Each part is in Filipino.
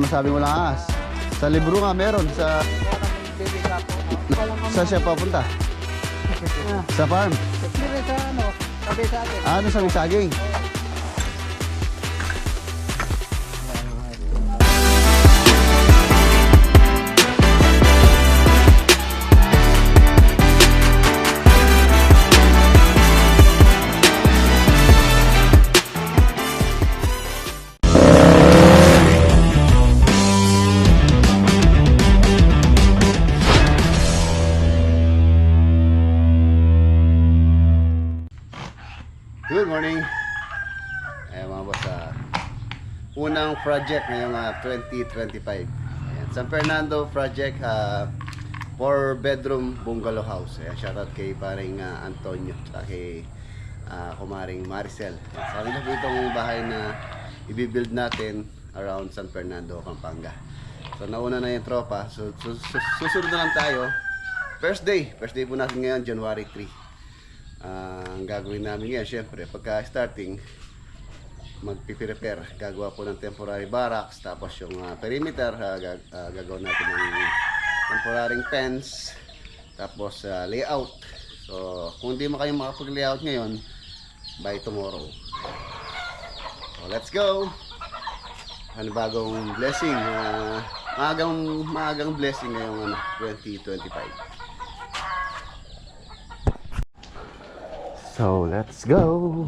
masabi mo lang ahas. Sa libro nga meron. Saan siya papunta? Sa farm? Hindi sa ano, sabi sa atin. Ano sa saging? Good morning. Ayan mga boss, unang project ngayong 2025. Ayan, San Fernando project, 4-bedroom bungalow house. Ayan, shoutout kay paring Antonio at kay kumaring Maricel. Ayan, sa kanila po itong bahay na i-build natin around San Fernando, Pampanga. So nauna na yung tropa, so susunod na lang tayo. First day po natin ngayon, January 3. Ang gagawin namin ngayon, syempre, pagka starting, magpiprepare. Gagawa po ng temporary barracks, tapos yung perimeter, gagawin natin ng temporary fence, tapos layout. So, kung hindi mo kayo makapag-layout ngayon, by tomorrow. So, let's go! Ano bagong blessing, maagang blessing ngayong 2025. So, let's go!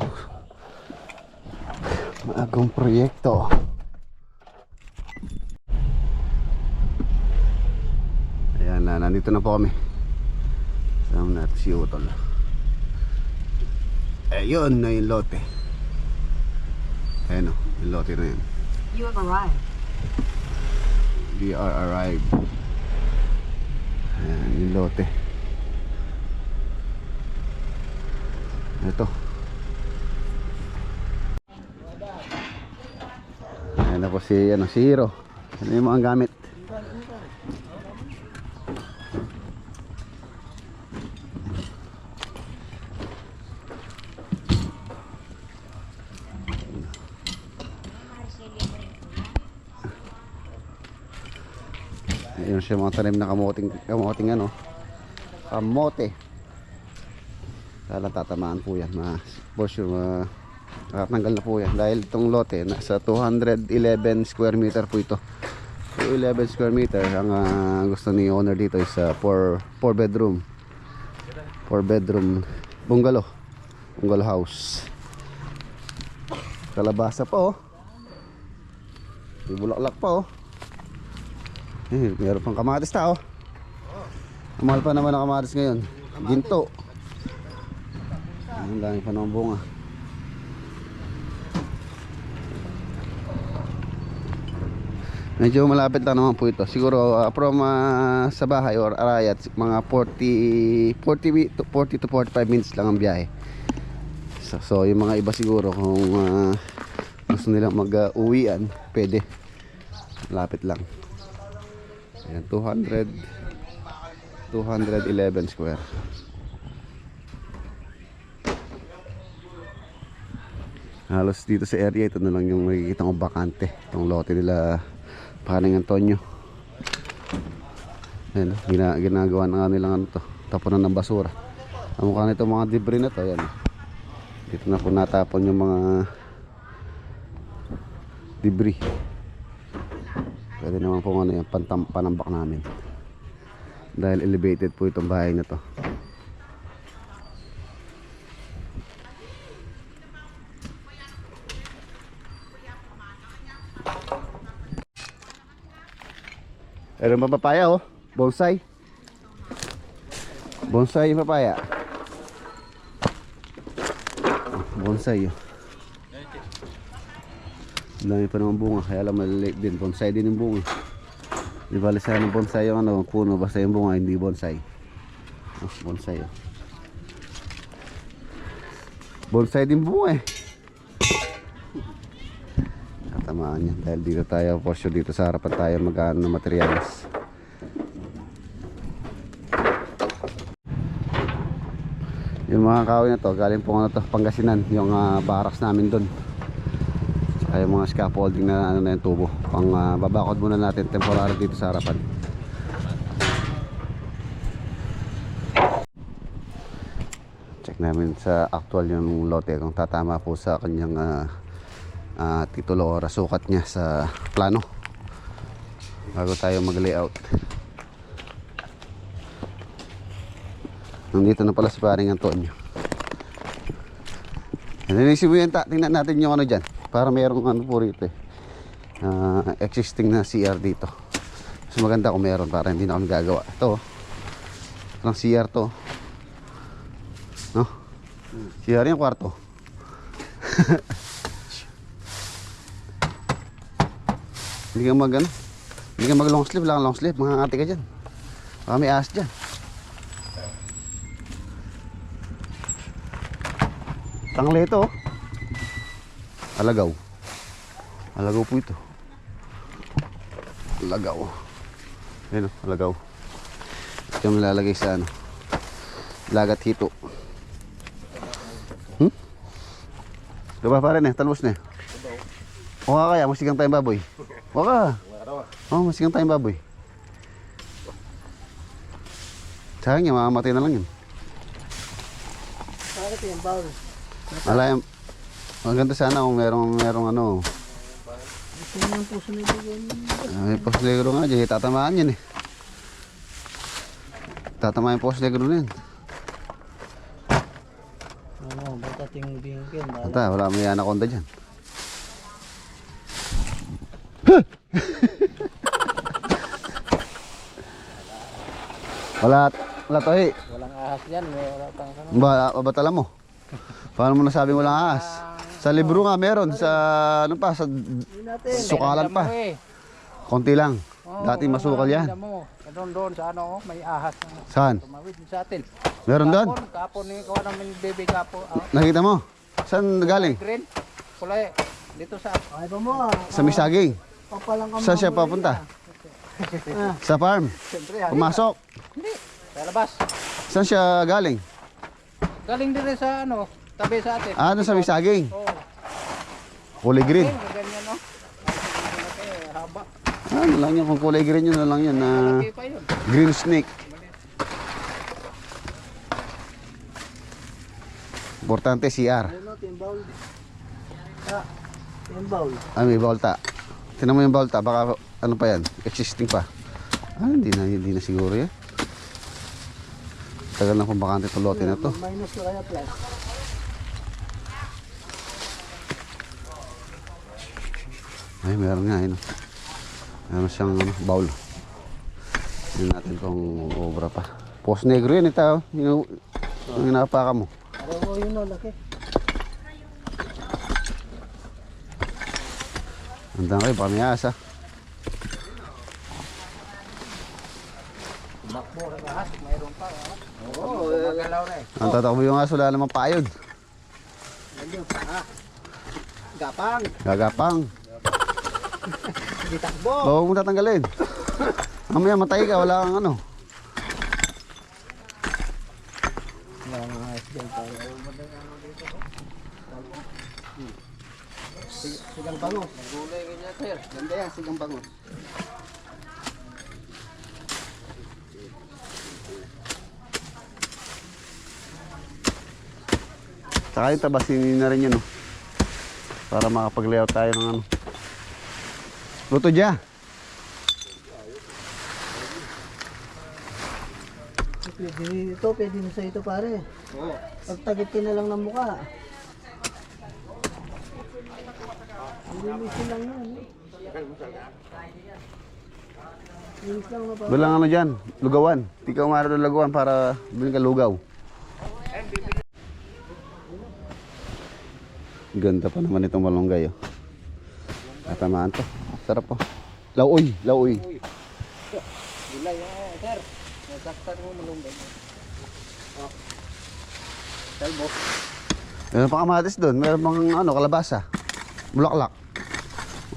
Maagong proyekto. Ayan na, nandito na po kami. Sama natin si Utol. Ayun na yung lote. Ayan o, yung lote na yun. You have arrived. We are arrived. Ayan yung lote. Ito. Ayan na po si Hero. Ano yung mga gamit? Ayun siya mga tanim na kamoting ano. Kamote. Kala tatamaan po yan, for sure makatanggal na po yan dahil itong lote nasa 211 square meter po ito. 211 square meter ang gusto ni owner dito is 4 bedroom bungalow house. Kalabasa pa oh, may bulaklak pa oh, meron pang kamatis ta oh. Mahal pa naman ang kamatis ngayon, ginto. Ang dami pa ng bunga. Medyo malapit lang naman po ito. Siguro from sa bahay or Arayat, mga 40 to 45 minutes lang ang biyahe. So yung mga iba siguro kung gusto nilang mag-uwian, pwede. Malapit lang. Ayan, 211 square. Halos dito sa area ito na lang yung makikita kong bakante. Itong lote nila paring Antonio. Ayan, ginagawa na nga nilang ano to, tapunan ng basura. Ang mukha nito mga debris na to, ayan. Dito na po natapon yung mga debris. Pwede naman po ano yung panambak namin. Dahil elevated po itong bahay na to. Meron pa papaya oh, bonsai. Bonsai yung papaya. Bonsai oh. Dami pa naman bunga, kaya lang maliliit din. Bonsai din yung bunga. Di bali sa ng bonsai yung ano, puno, basta yung bunga, hindi bonsai. Oh, bonsai oh. Bonsai din bunga eh. Tamaan yan dahil dito tayo posyo dito sa harapan tayo mag-ano ng materials. Yung mga kahoy na to galing po ano to, Pangasinan, yung barracks namin doon. Saka Tsaka yung mga scaffolding na ano na yung tubo. Pang babakod muna natin temporary dito sa harapan. Check namin sa actual yung lote kung tatama po sa kanyang titulo o sukat niya sa plano bago tayo mag layout. Nandito na pala si paring Antonio. Nanisip mo yan, tingnan natin yung ano dyan para mayroong ano po rito existing na CR dito. Mas maganda kung meron para hindi na kami gagawa. Ito lang CR to, no? CR yung kwarto. Hindi ka mag ano, hindi ka mag long sleeve, lang long sleeve, mga ate ka dyan, baka may ahas dyan. Tangle ito, oh. Alagaw. Alagaw po ito. Alagaw. Ayan, oh, alagaw. Ito yung nilalagay sa ano, lagat hito. Diba pa rin eh, talbos na eh. Huwag kaya, masigang tayong baboy. Huwag ka. Oo, masigang tayong baboy. Sayang niya, mamamatay na lang yun. Bakit yung bowl? Wala yung maganda sana kung merong ano. Gusto mo ng puso na yun. May post negro nga dyan, tatamaan yan eh. Tatamaan yung post negro na yan. Ano, bata ting bingkin. Ata, wala may anaconda dyan. Wala to eh. Walang ahas yan. Wala pang ano. Babatala mo. Paano mo nasabing walang ahas? Sa libro nga meron, sa ano pa, sa sukalan pa. Konti lang. Dati masukal yan. Doon sa ano, may ahas. Saan? Tumawid sa atin. Meron doon? Kapon ni kawan namin baby kapo. Nakita mo? Saan galing? Green. Kulay. Dito sa. Ay ba mo? Sa Misaging. Papalang ka. Saan siya papunta? Sa farm. Siyempre. Pumasok. Hindi. Sa labas. Saan siya galing? Galing din sa ano, tabi sa atin. Ah, doon sa Misaging. Oo. Kulay green. Ganyan no. Haba. Ah, ano lang yan. Kung kulay green yun, ano lang yan. Malaki pa yun. Green snake. Importante CR. Ano, timbaul. Ah, timbaul. Ah, may balta. Tinan mo yung balta. Baka ano pa yan? Existing pa. Ah, hindi na siguro yan. Tagal na kung bakante itong lote na to. Minus na kaya plus. Ay, meron nga yun. Meron siyang bowl. Tignan natin kung obra pa. Post negro yun ito. Yung hinapaka mo. Araw yun o, laki. Andang kayo, baka may asa. Bakbo, lahat, mayroon pa. Oo, magalaw na eh. Ang tatakbo yung aso, wala namang paayod. Ayun, gapang. Gagapang. Hindi takbo. Huwag mo tatanggalin. Mamaya matay ka, wala kang ano. Wala nga ayos dyan tayo. Sigang bangus. Gulay ganyan sir. Ganda yan, sigang bangus. Saka yung tabasinin na rin yun, no? Para makapag-layout tayo ng ano. Luto dya. Pwede ito, pwede na sa ito pare. Oo. Pagtagitin na lang ng mukha. Linisin lang yan. Linis lang na pa. Bilang ano dyan, lugawan. Di ka umara ng lugawan para bilhin ka lugaw. Ganda pa naman itong malunggay, oh. Tatamaan to. Sarap po. Lauoy, lauoy. Gulay, sir. Nasaktan mo malunggay. Oh. Salbo. Meron pang kamatis doon. Meron pang ano, kalabasa. Bulaklak.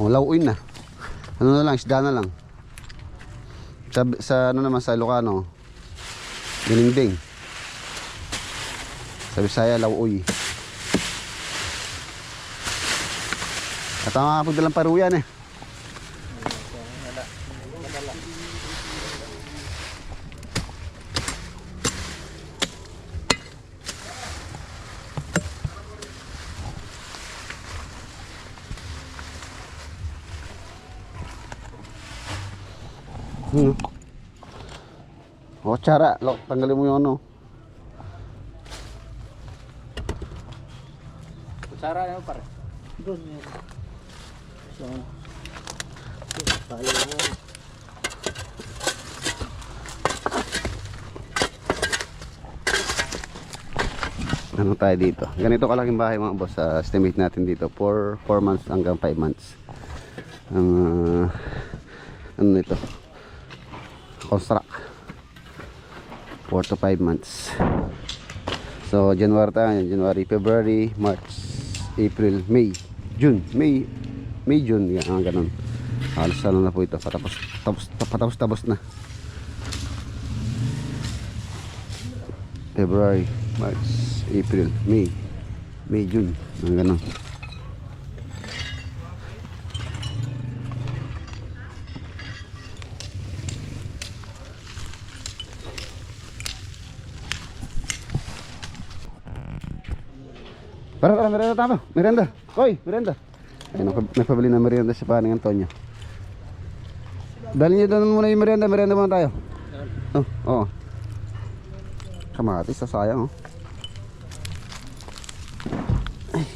Oh, lauoy na. Ano na lang, isda na lang. Sa ano naman sa Ilocano, dininding. Sa Bisaya, lauoy. At ang makapagdalang paruyan eh. O, tsara. Tanggalin mo yung ano. Kutsara ano pare? Doon meron. So, tayo na. Ano tayo dito? Ganito kalaking bahay mga boss. Estimate natin dito for 4 months hanggang 5 months. Ang ano nito? Construct 4 to 5 months. So January tayo, January, February, March, April, May, June, May, June, yan, ganun. Halos ano na po ito, patapos na. February, March, April, May, June, ganun. Tara, merienda tayo. Merienda. Koy, merienda. Ayun, may pabili na merienda si Paring Antonio. Dali niyo doon muna yung merienda. Merienda muna tayo. Oh, oo. Kamatis, sayang oh. Ay.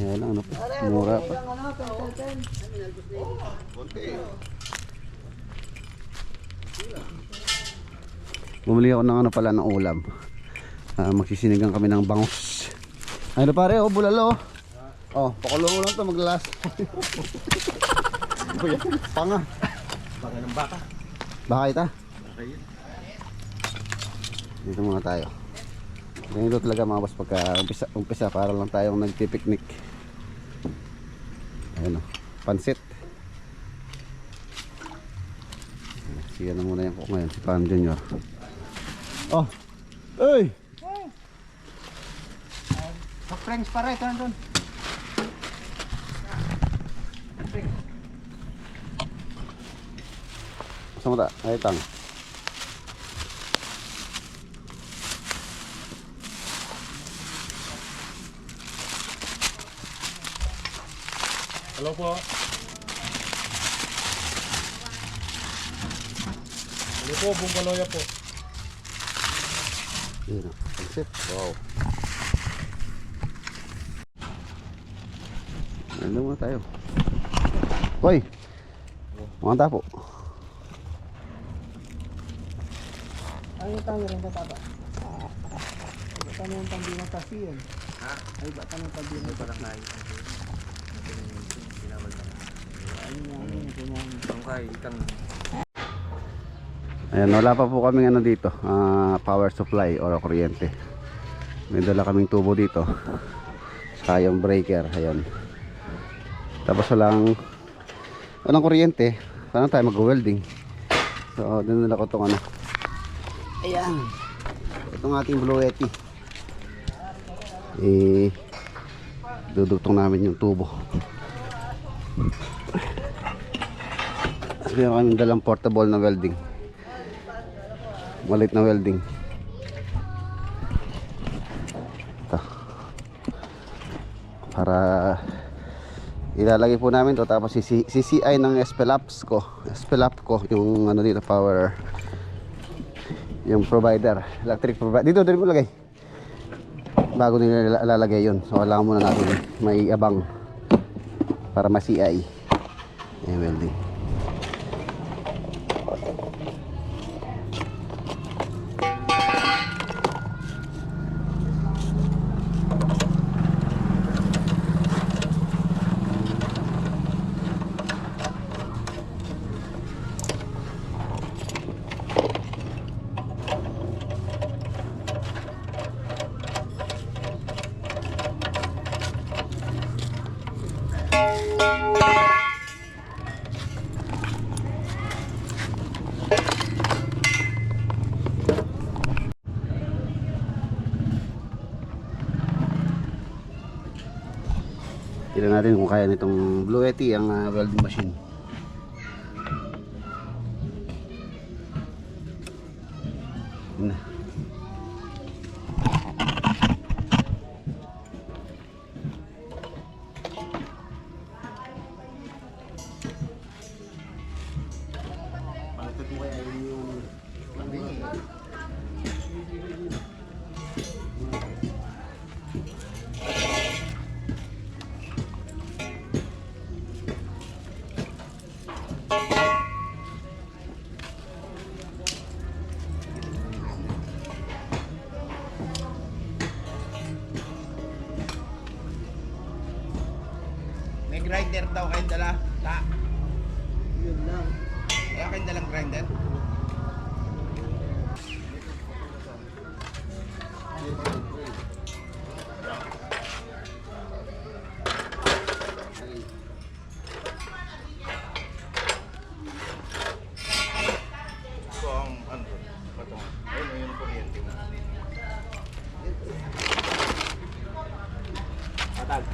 Yan lang, ano pa. Mura pa. Bumili ako ng ano pala ng ulam. Magsisinigang kami ng bangus. Ano pare, oh, bulalo. Oh, pakulong lang to, maglalas. Panga. Baka ng baka. Baka ita. Dito muna tayo. Ganito talaga mga boss pagka umpisa para lang tayong nagpipiknik. Ayun oh, pansit. Siya na muna yung cook ngayon, si Pam Junior. Oh, ay! Friends pare, ito nandun. Sama tak? Ay tang. Hello po. Hello po, Bungaloya po. Yun oh, pansit. Wow. Ano muna tayo. Hoy! Mga tapo. Ay, tayo rin ba tata? Ba't ano yung pambinang kasi yun? Ha? Ay, ba't ano yung pambinang Parang naayos ang buhay. Pinawal lang. Ayun nga, ayun, ganyan. Ang kay itang Ayan, wala pa po kaming ano dito, power supply or kuryente. May dala kaming tubo dito. Saka yung breaker, ayan. Tapos walang kuryente. Paano tayo mag-welding? So, dinala ko itong ano. Ayan. Itong ating Blue Yeti. Dudugtong namin yung tubo. Tapos meron kaming dalang portable na welding. Malit na welding. Ito. Para ilalagay po namin to, tapos CCI ng Espelapco yung ano dito, power, yung provider, electric provider dito mo lagay bago nila ilalagay yun. So kailangan muna natin may abang para ma-CI yung welding. Tignan natin kung kaya nitong Blue Yeti ang welding machine. Yun na. Palitan mo kaya yung May grinder daw kayong dala. Ta. Yun lang. Kaya kayong dalang grinder. Ito ang ano? Ito. Ayun yung kuryente mo. Atag.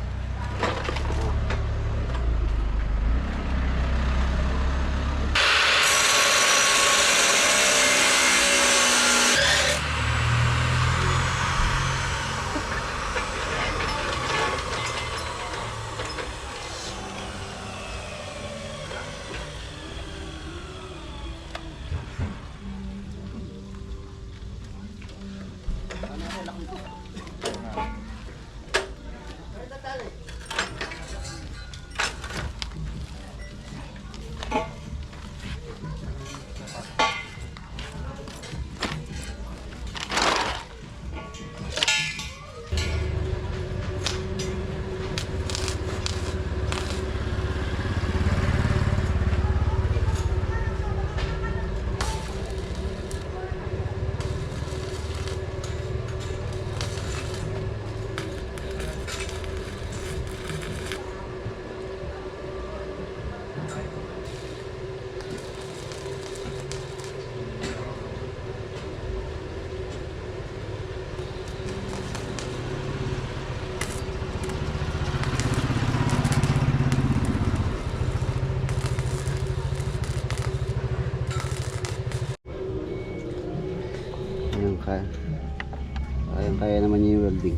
kaya naman yung welding.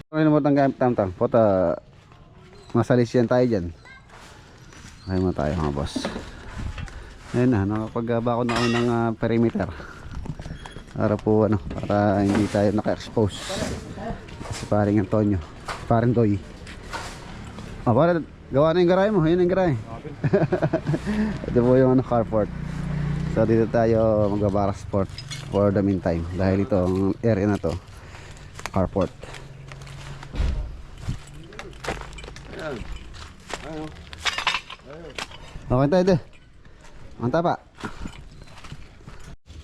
Ano mo tang gamit tam-tam? Pota masalisiyan tayo dyan. Kaya mo tayo mga boss. Ayun na, nakapagbako na ako ng perimeter. Para po ano, para hindi tayo naka-expose. Kasi paring Antonio, paring Doy. Para gawa na yung garay mo, yun yung garay. Ito po yung ano, carport. So dito tayo magbabara sport for the meantime. Dahil ito ang area na to, carport. Okay tayo de. Manta pa.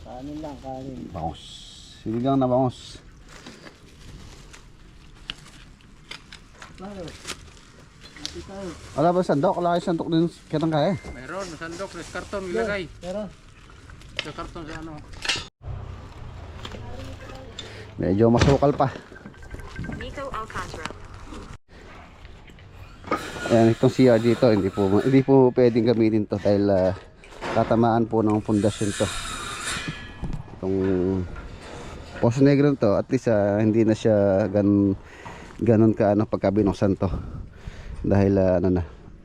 Kanin lang, kanin. Bangos. Siligang na bangos. Tayo. Mati tayo. Wala ba sandok? Wala kayo sandok din kitang kaya. Mayroon, sandok, sa karton ilagay. Pero, Sa karton sa ano. Medyo masukal pa. Nico Alcantara. Ayan, itong CR dito hindi po pwedeng gamitin to dahil tatamaan po ng pundasyon to. Itong Poso Negro to, at least hindi na siya ganun ka ano pagka binuksan to. Dahil ano na,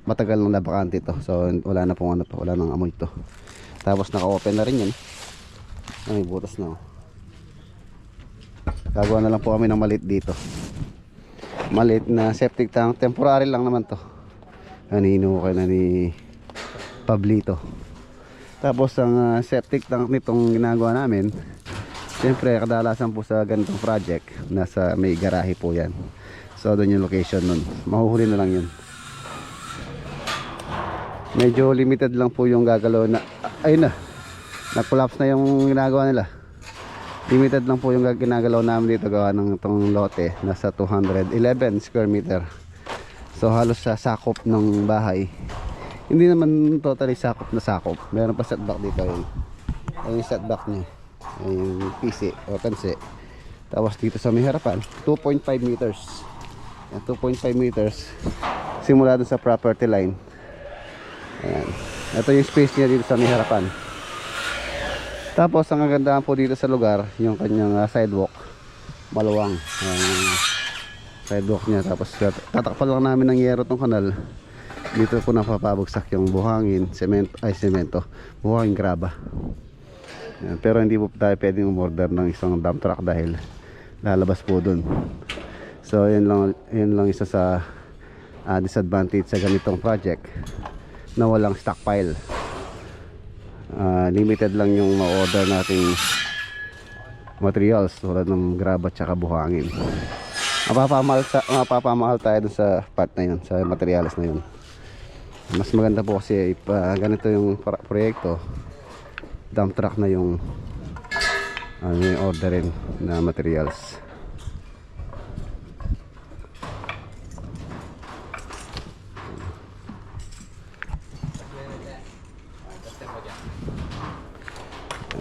matagal nang nabakante to. So wala na pong ano to, wala nang amoy to. Tapos naka-open na rin yan. May butas na. Gagawa na lang po kami ng maliit dito. Maliit na septic tank, temporary lang naman to. Kanino kay na ni Pablito. Tapos ang septic tank nitong ginagawa namin, siyempre kadalasan po sa ganitong project, nasa may garahe po yan. So doon yung location nun, mahuhuli na lang yun. Medyo limited lang po yung gagalaw na, ayun na, nag-collapse na yung ginagawa nila. Limited lang po yung ginagalaw namin dito, gawa ng itong lote, nasa 211 square meter. So halos sa sakop ng bahay. Hindi naman totally sakop na sakop. Meron pa setback dito yun. Ayun yung setback niya. Ayun yung PC o kanse. Tapos dito sa may harapan 2.5 meters. Yan, 2.5 meters simula dun sa property line. Ayan. Ito yung space niya dito sa may harapan. Tapos ang kagandahan po dito sa lugar, yung kanyang sidewalk, maluwang. Ayan, yung sidewalk niya. Tapos tatakpan lang namin ng yero tong kanal. Dito po napapabagsak yung buhangin, semento, buhangin graba. Ayan. Pero hindi po tayo pwedeng umorder ng isang dump truck dahil lalabas po dun. So yun lang isa sa disadvantage sa ganitong project na walang stockpile. Limited lang yung ma-order nating materials tulad ng graba at saka buhangin. Mapapamahal tayo dun sa part na yun, sa materials na yun. Mas maganda po kasi ganito yung proyekto, dump truck na yung yung orderin na materials.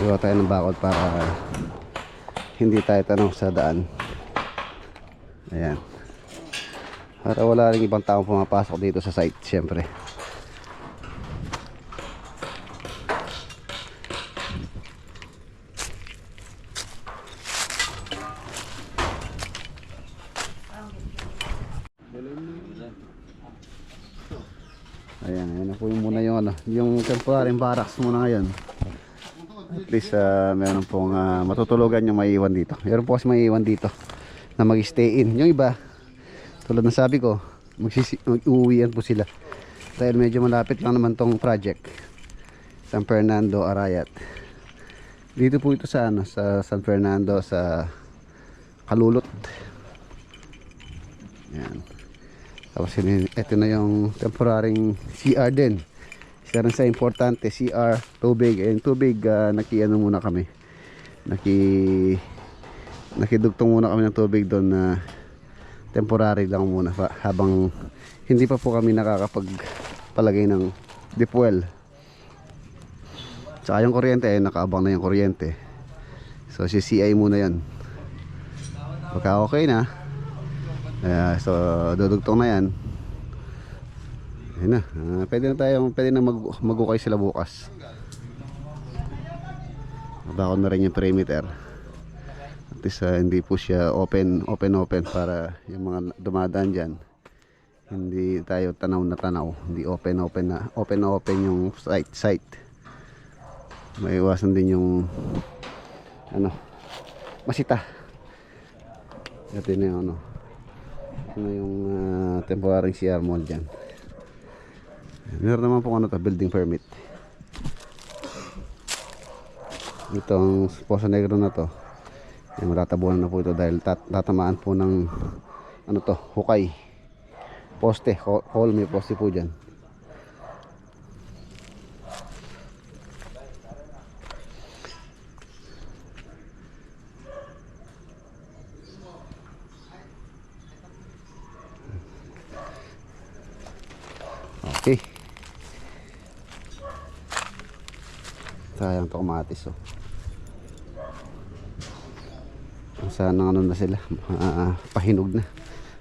Iwa tayo ng bakod para hindi tayo tanong sa daan. Ayan. Para wala rin ibang taong pumapasok dito sa site, syempre. Ayan, ayan na po yung muna yung yung temporary barracks muna ngayon. At least meron pong matutulugan yung maiiwan dito. Meron po kasi maiiwan dito na mag-stay in. Yung iba, tulad ng sabi ko, mag-uwian po sila. Dahil medyo malapit lang naman tong project. San Fernando, Arayat. Dito po ito sa sa San Fernando, sa Kalulot. Yan. Tapos ito na yung temporary CR din. Isa rin sa importante, CR, tubig. And tubig, nakiano muna kami. Nakidugtong muna kami ng tubig doon na temporary lang muna habang hindi pa po kami nakakapagpalagay ng deep well. Tsaka yung kuryente, nakaabang na yung kuryente. So si CI muna yan. Pagka okay na, so dudugtong na yan. Ayun na, pwede na mag-ukay sila bukas. Bakit na rin yung perimeter. At least hindi po siya open para yung mga dumadaan dyan. Hindi tayo tanaw na tanaw. Hindi open yung site. Maiwasan din yung masita. Ito na yung yung temporary CR mall dyan. Meron naman po building permit. Itong Poso Negro na to, matatabunan na po ito dahil tatamaan po ng hukay. Poste, hole, may poste po dyan. Okay. Sayang to kamatis sana na sila, pahinog na,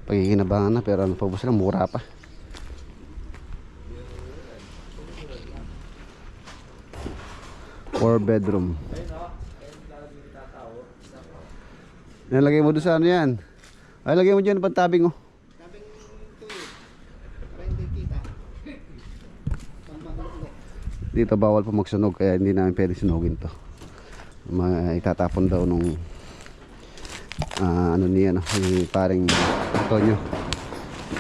pagkikinabangan na, pero pa po sila, mura pa. Four bedroom. Nalagay mo doon sa yan, ay lagay mo dyan pantabing dito bawal pa magsunog kaya hindi namin pwede sunugin to. Itatapon daw nung niya yung paring Antonio,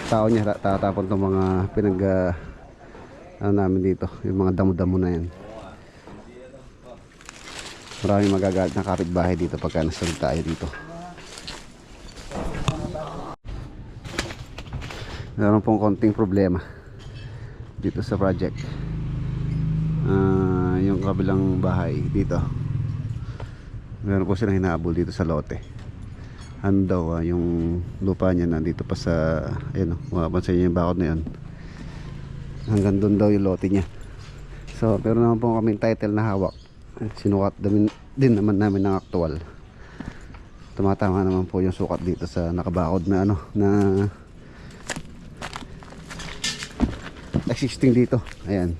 tao niya, tatapon tong mga namin dito, yung mga damo-damo na yan. Maraming magagalit na kapitbahay dito pagka nasunog tayo dito. Meron pong konting problema dito sa project. Yung kabilang bahay dito, meron po silang hinahabol dito sa lote. Yung lupa niya nandito pa sa mapapansin niyo yung bakod na yun, hanggang doon daw yung lote niya. So pero naman po kaming title na hawak, sinukat din naman namin ng aktual. Tumatama naman po yung sukat dito sa nakabakod na existing dito. Ayan.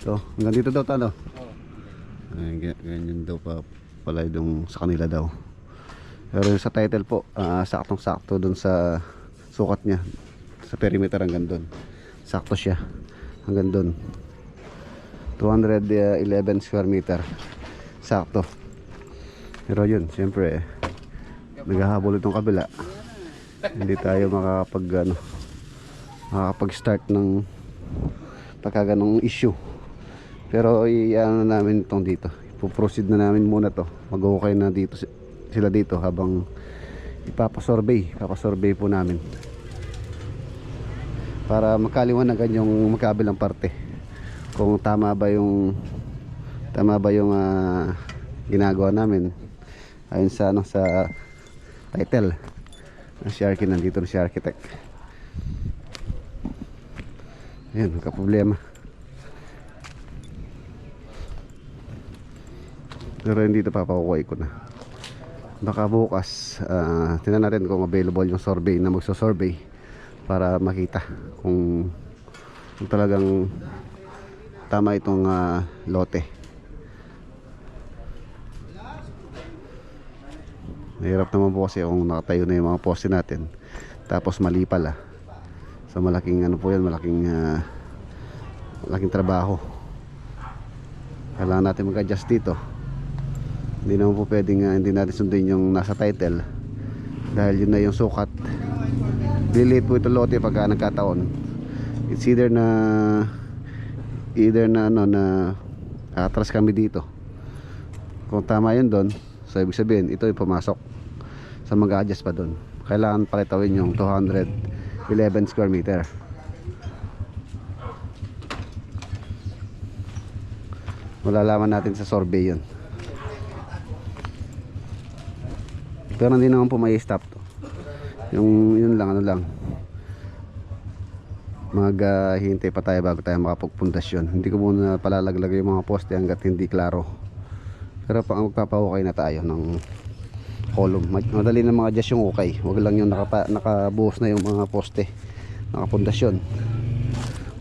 So, hanggang dito daw tano. Ayan, ganyan daw pa pala yung sa kanila daw. Pero yung sa title po, saktong-sakto dun sa sukat niya. Sa perimeter hanggang dun. Sakto siya. Hanggang dun. 211 square meter. Sakto. Pero yun, siyempre naghahabol itong kabila. Hindi tayo makakapag-start ng pagkaganong issue. Pero iano namin itong dito. Ipoproceed na namin muna to. Mag-okay na dito sila dito habang ipapasurvey po namin. Para makaliwanagan yung magkabilang parte. Kung tama ba yung ginagawa namin ayon sa sa title. Si Arky nandito na si architect. Ayan, nagka-problema. Pero hindi ito papakukuhay ko na. Baka bukas tingnan natin kung available yung survey na magso-survey para makita kung talagang tama itong lote. Mahirap naman po kasi kung nakatayo na yung mga poste natin tapos mali pala. So malaking po yan, malaking trabaho. Kailangan natin mag-adjust dito. Hindi naman po pwedeng hindi natin sundin yung nasa title dahil yun na yung sukat. Delete po ito lote pagka nagkataon. It's either na atras kami dito. Kung tama yun doon, so ibig sabihin ito yung pumasok. So mag-adjust pa doon. Kailangan pakitawin yung 211 square meter. Malalaman natin sa survey yun. Pero hindi naman po may stop to. Yun lang maghihintay pa tayo bago tayo makapagpundasyon. Hindi ko muna palalaglag yung mga poste hanggat hindi klaro. Pero pang magpapahukay na tayo ng column. Madali na mga adjust yung ukay. Huwag lang yung nakabuhos na yung mga poste, nakapundasyon.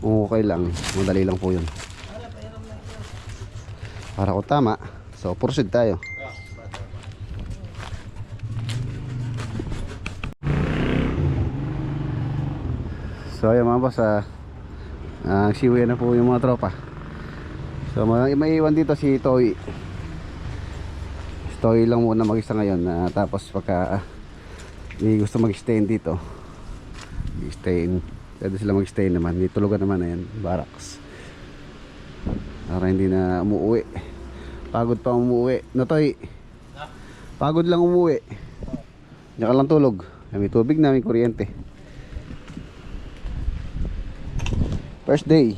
Kung okay lang, madali lang po yun. Para kung tama, so proceed tayo. So ayan mga boss, siwi na po yung mga tropa. So may iwan dito si Toy. Si Toy lang muna mag-isa ngayon. Tapos pagka may gusto mag-stay dito, pwede sila mag-stay naman. May tulugan naman na yan, barracks. Para hindi na umuwi. Pagod pa umuwi. No Toy? Pagod lang umuwi. Diyan ka lang tulog. May tubig na, may kuryente. First day.